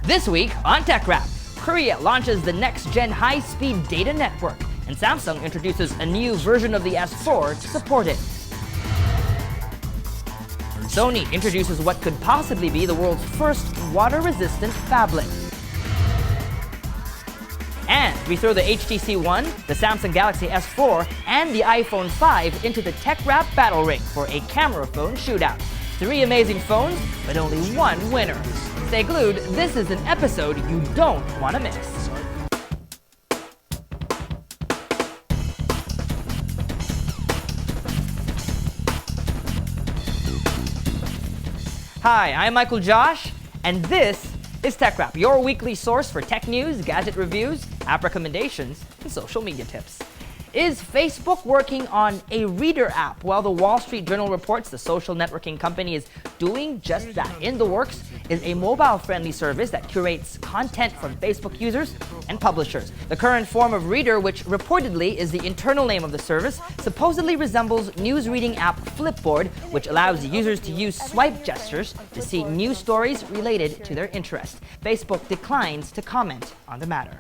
This week on TechRap, Korea launches the next-gen high-speed data network, and Samsung introduces a new version of the S4 to support it. Sony introduces what could possibly be the world's first water-resistant phablet. And we throw the HTC One, the Samsung Galaxy S4, and the iPhone 5 into the TechRap battle ring for a camera phone shootout. 3 amazing phones, but only one winner. Stay glued, this is an episode you don't want to miss. Hi, I'm Michael Josh, and this is TechRap, your weekly source for tech news, gadget reviews, app recommendations, and social media tips. Is Facebook working on a reader app? Well, the Wall Street Journal reports the social networking company is doing just that. In the works is a mobile-friendly service that curates content from Facebook users and publishers. The current form of reader, which reportedly is the internal name of the service, supposedly resembles news reading app Flipboard, which allows users to use swipe gestures to see news stories related to their interest. Facebook declines to comment on the matter.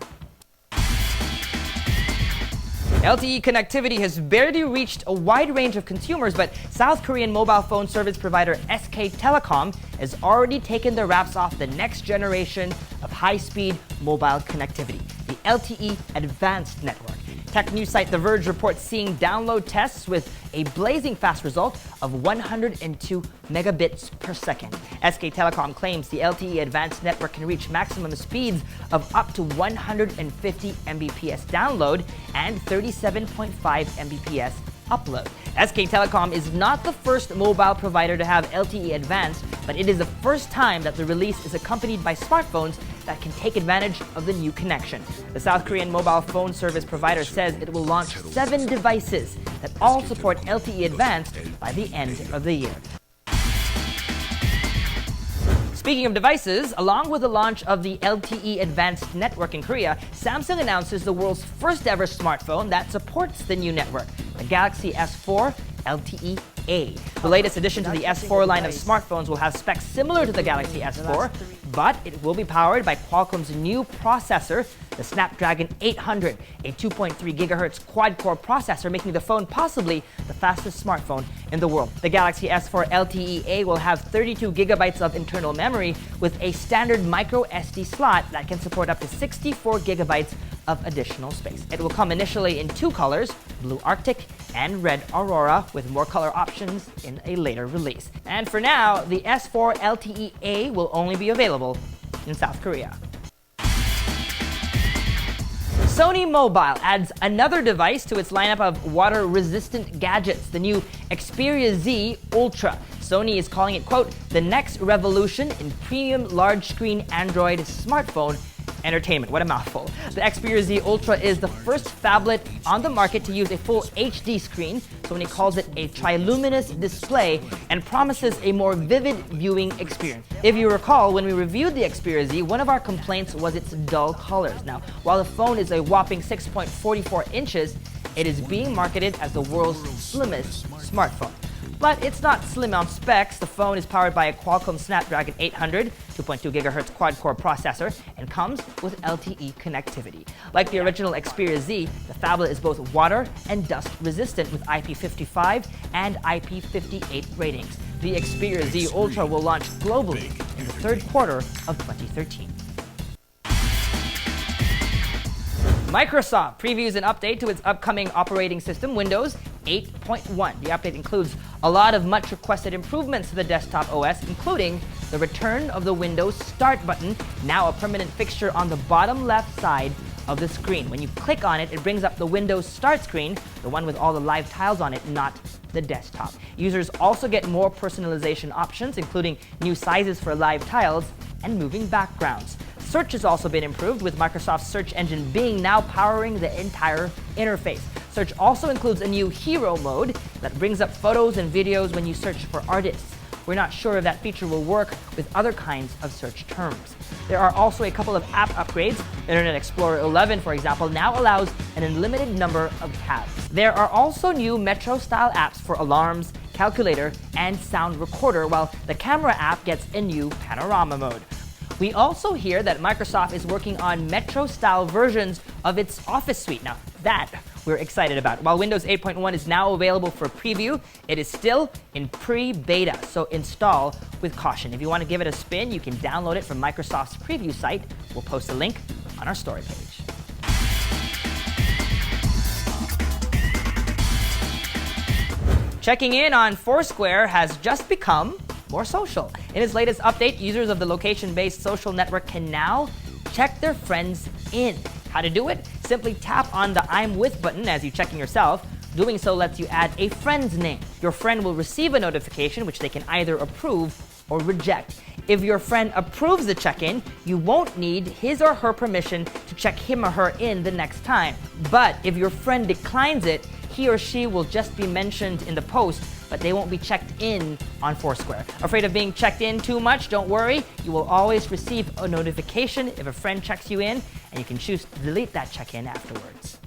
LTE connectivity has barely reached a wide range of consumers, but South Korean mobile phone service provider SK Telecom has already taken the wraps off the next generation of high-speed mobile connectivity, the LTE-Advanced network. Tech news site The Verge reports seeing download tests with a blazing fast result of 102 megabits per second. SK Telecom claims the LTE-Advanced network can reach maximum speeds of up to 150 Mbps download and 37.5 Mbps upload. SK Telecom is not the first mobile provider to have LTE Advanced, but it is the first time that the release is accompanied by smartphones that can take advantage of the new connection. The South Korean mobile phone service provider says it will launch 7 devices that all support LTE Advanced by the end of the year. Speaking of devices, along with the launch of the LTE Advanced network in Korea, Samsung announces the world's first ever smartphone that supports the new network, the Galaxy S4 LTE-A. The latest addition to the S4 line of smartphones will have specs similar to the Galaxy S4, but it will be powered by Qualcomm's new processor, the Snapdragon 800, a 2.3 GHz quad-core processor, making the phone possibly the fastest smartphone in the world. The Galaxy S4 LTE-A will have 32 gigabytes of internal memory with a standard micro SD slot that can support up to 64 gigabytes of additional space. It will come initially in 2 colors, blue Arctic and red Aurora, with more color options in a later release. And for now, the S4 LTE-A will only be available in South Korea. Sony Mobile adds another device to its lineup of water-resistant gadgets, the new Xperia Z Ultra. Sony is calling it, quote, the next revolution in premium large-screen Android smartphone entertainment. What a mouthful. The Xperia Z Ultra is the first phablet on the market to use a full HD screen. Sony calls it a triluminous display and promises a more vivid viewing experience. If you recall, when we reviewed the Xperia Z, one of our complaints was its dull colors. Now, while the phone is a whopping 6.44 inches, it is being marketed as the world's slimmest smartphone. But it's not slim on specs. The phone is powered by a Qualcomm Snapdragon 800, 2.2 GHz quad-core processor, and comes with LTE connectivity. Like the original Xperia Z, the phablet is both water and dust resistant with IP55 and IP58 ratings. The Xperia Z Ultra will launch globally in the 3rd quarter of 2013. Microsoft previews an update to its upcoming operating system, Windows 8.1. The update includes a lot of much requested improvements to the desktop OS, including the return of the Windows Start button, now a permanent fixture on the bottom left side of the screen. When you click on it, it brings up the Windows Start screen, the one with all the live tiles on it, not the desktop. Users also get more personalization options, including new sizes for live tiles and moving backgrounds. Search has also been improved, with Microsoft's search engine Bing now powering the entire interface. Search also includes a new hero mode that brings up photos and videos when you search for artists. We're not sure if that feature will work with other kinds of search terms. There are also a couple of app upgrades. Internet Explorer 11, for example, now allows an unlimited number of tabs. There are also new Metro-style apps for alarms, calculator, and sound recorder, while the camera app gets a new panorama mode. We also hear that Microsoft is working on Metro-style versions of its Office suite. Now, that we're excited about. While Windows 8.1 is now available for preview, it is still in pre-beta, so install with caution. If you want to give it a spin, you can download it from Microsoft's preview site. We'll post a link on our story page. Checking in on Foursquare has just become more social. In its latest update, users of the location-based social network can now check their friends in. How to do it? Simply tap on the I'm with button as you check in yourself. Doing so lets you add a friend's name. Your friend will receive a notification which they can either approve or reject. If your friend approves the check-in, you won't need his or her permission to check him or her in the next time. But if your friend declines it, he or she will just be mentioned in the post, but they won't be checked in on Foursquare. Afraid of being checked in too much? Don't worry. You will always receive a notification if a friend checks you in, and you can choose to delete that check-in afterwards.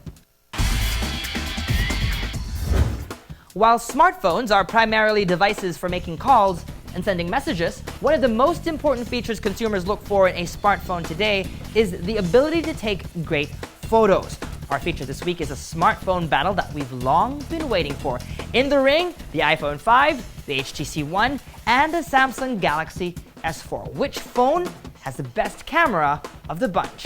While smartphones are primarily devices for making calls and sending messages, one of the most important features consumers look for in a smartphone today is the ability to take great photos. Our feature this week is a smartphone battle that we've long been waiting for. In the ring, the iPhone 5, the HTC One, and the Samsung Galaxy S4. Which phone has the best camera of the bunch?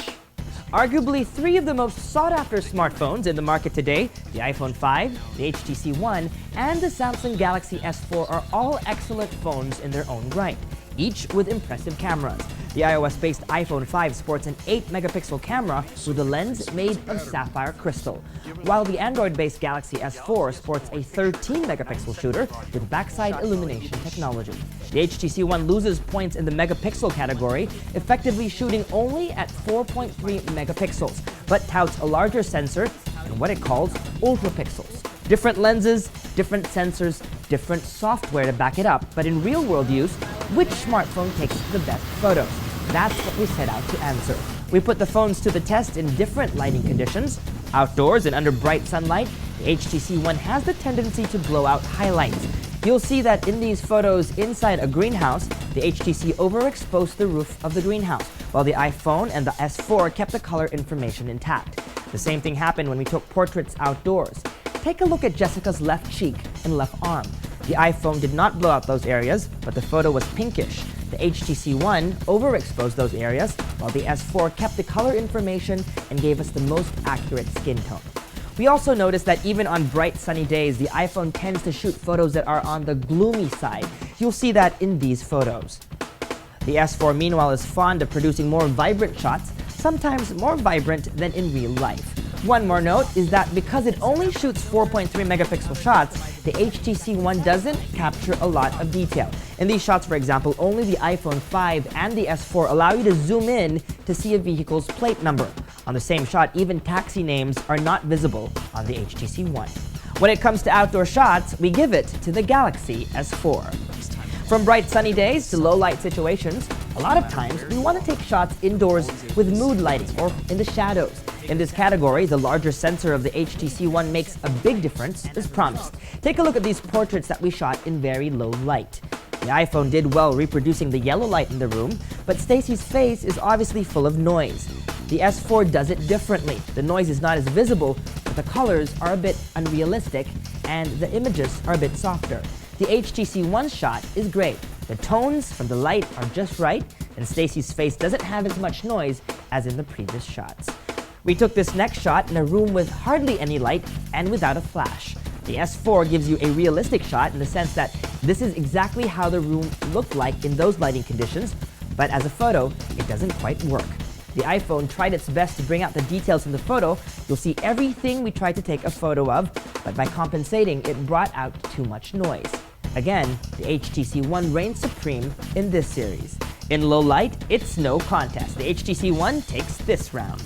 Arguably three of the most sought-after smartphones in the market today, the iPhone 5, the HTC One, and the Samsung Galaxy S4 are all excellent phones in their own right, each with impressive cameras. The iOS-based iPhone 5 sports an 8-megapixel camera with a lens made of sapphire crystal, while the Android-based Galaxy S4 sports a 13-megapixel shooter with backside illumination technology. The HTC One loses points in the megapixel category, effectively shooting only at 4.3 megapixels, but touts a larger sensor and what it calls ultra-pixels. Different lenses, different sensors, different software to back it up, but in real-world use, which smartphone takes the best photos? That's what we set out to answer. We put the phones to the test in different lighting conditions. Outdoors and under bright sunlight, the HTC One has the tendency to blow out highlights. You'll see that in these photos inside a greenhouse, the HTC overexposed the roof of the greenhouse, while the iPhone and the S4 kept the color information intact. The same thing happened when we took portraits outdoors. Take a look at Jessica's left cheek and left arm. The iPhone did not blow out those areas, but the photo was pinkish. The HTC One overexposed those areas, while the S4 kept the color information and gave us the most accurate skin tone. We also noticed that even on bright sunny days, the iPhone tends to shoot photos that are on the gloomy side. You'll see that in these photos. The S4, meanwhile, is fond of producing more vibrant shots, sometimes more vibrant than in real life. One more note is that because it only shoots 4.3 megapixel shots, the HTC One doesn't capture a lot of detail. In these shots, for example, only the iPhone 5 and the S4 allow you to zoom in to see a vehicle's plate number. On the same shot, even taxi names are not visible on the HTC One. When it comes to outdoor shots, we give it to the Galaxy S4. From bright sunny days to low light situations, a lot of times we want to take shots indoors with mood lighting or in the shadows. In this category, the larger sensor of the HTC One makes a big difference, as promised. Take a look at these portraits that we shot in very low light. The iPhone did well reproducing the yellow light in the room, but Stacy's face is obviously full of noise. The S4 does it differently. The noise is not as visible, but the colors are a bit unrealistic, and the images are a bit softer. The HTC One shot is great. The tones from the light are just right, and Stacy's face doesn't have as much noise as in the previous shots. We took this next shot in a room with hardly any light and without a flash. The S4 gives you a realistic shot in the sense that this is exactly how the room looked like in those lighting conditions, but as a photo, it doesn't quite work. The iPhone tried its best to bring out the details in the photo. You'll see everything we tried to take a photo of, but by compensating, it brought out too much noise. Again, the HTC One reigns supreme in this series. In low light, it's no contest. The HTC One takes this round.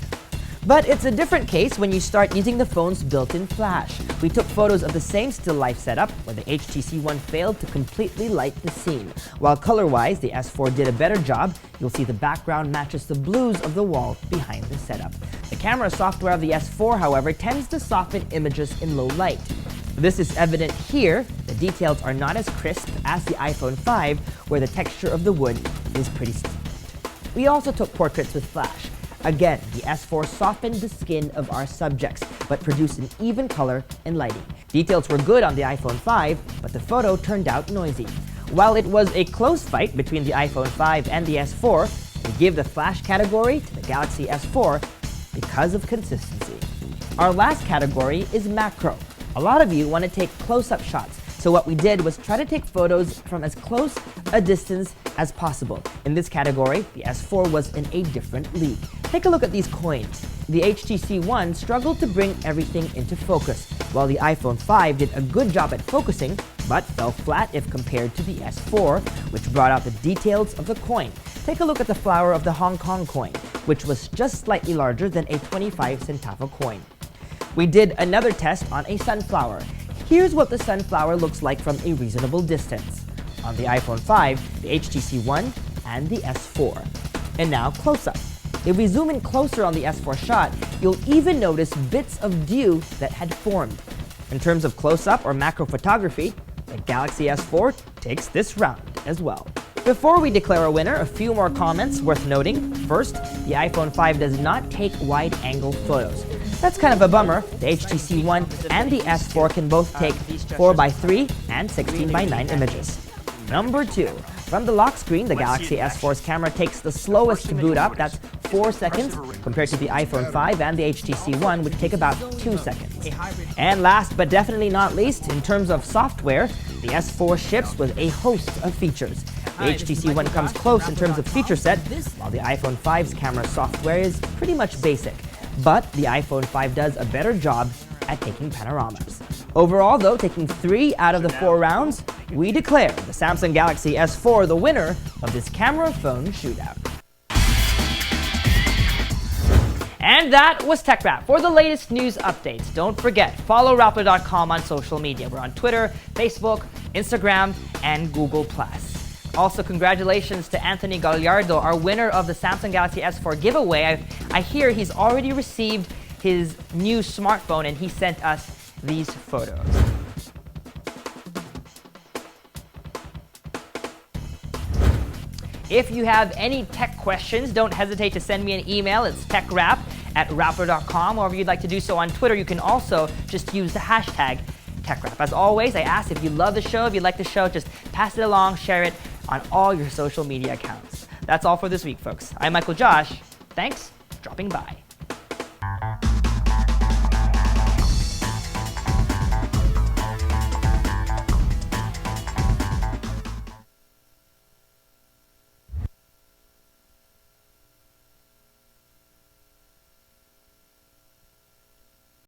But it's a different case when you start using the phone's built-in flash. We took photos of the same still life setup where the HTC One failed to completely light the scene. While color-wise, the S4 did a better job, you'll see the background matches the blues of the wall behind the setup. The camera software of the S4, however, tends to soften images in low light. This is evident here. The details are not as crisp as the iPhone 5, where the texture of the wood is pretty We also took portraits with flash. Again, the S4 softened the skin of our subjects, but produced an even color and lighting. Details were good on the iPhone 5, but the photo turned out noisy. While it was a close fight between the iPhone 5 and the S4, we give the flash category to the Galaxy S4 because of consistency. Our last category is macro. A lot of you want to take close-up shots, so what we did was try to take photos from as close a distance as possible. In this category, the S4 was in a different league. Take a look at these coins. The HTC One struggled to bring everything into focus, while the iPhone 5 did a good job at focusing, but fell flat if compared to the S4, which brought out the details of the coin. Take a look at the flower of the Hong Kong coin, which was just slightly larger than a 25 centavo coin. We did another test on a sunflower. Here's what the sunflower looks like from a reasonable distance on the iPhone 5, the HTC One, and the S4. And now close-up. If we zoom in closer on the S4 shot, you'll even notice bits of dew that had formed. In terms of close-up or macro photography, the Galaxy S4 takes this round as well. Before we declare a winner, a few more comments worth noting. First, the iPhone 5 does not take wide-angle photos. That's kind of a bummer. The HTC One and the S4 can both take 4:3 and 16:9 images. Number 2. From the lock screen, the Galaxy S4's camera takes the slowest to boot up, that's 4 seconds, compared to the iPhone 5 and the HTC One, which take about 2 seconds. And last but definitely not least, in terms of software, the S4 ships with a host of features. The HTC One comes close in terms of feature set, while the iPhone 5's camera software is pretty much basic. But the iPhone 5 does a better job at taking panoramas. Overall, though, taking 3 out of the 4 rounds, we declare the Samsung Galaxy S4 the winner of this camera phone shootout. And that was TechRap. For the latest news updates, don't forget, follow Rappler.com on social media. We're on Twitter, Facebook, Instagram, and Google+. Also, congratulations to Anthony Gallardo, our winner of the Samsung Galaxy S4 giveaway. I hear he's already received his new smartphone and he sent us these photos. If you have any tech questions, don't hesitate to send me an email. It's techrap@rappler.com, or if you'd like to do so on Twitter, you can also just use the hashtag TechRap. As always, I ask if you love the show, if you like the show, just pass it along, share it on all your social media accounts. That's all for this week, folks. I'm Michael Josh. Thanks for dropping by.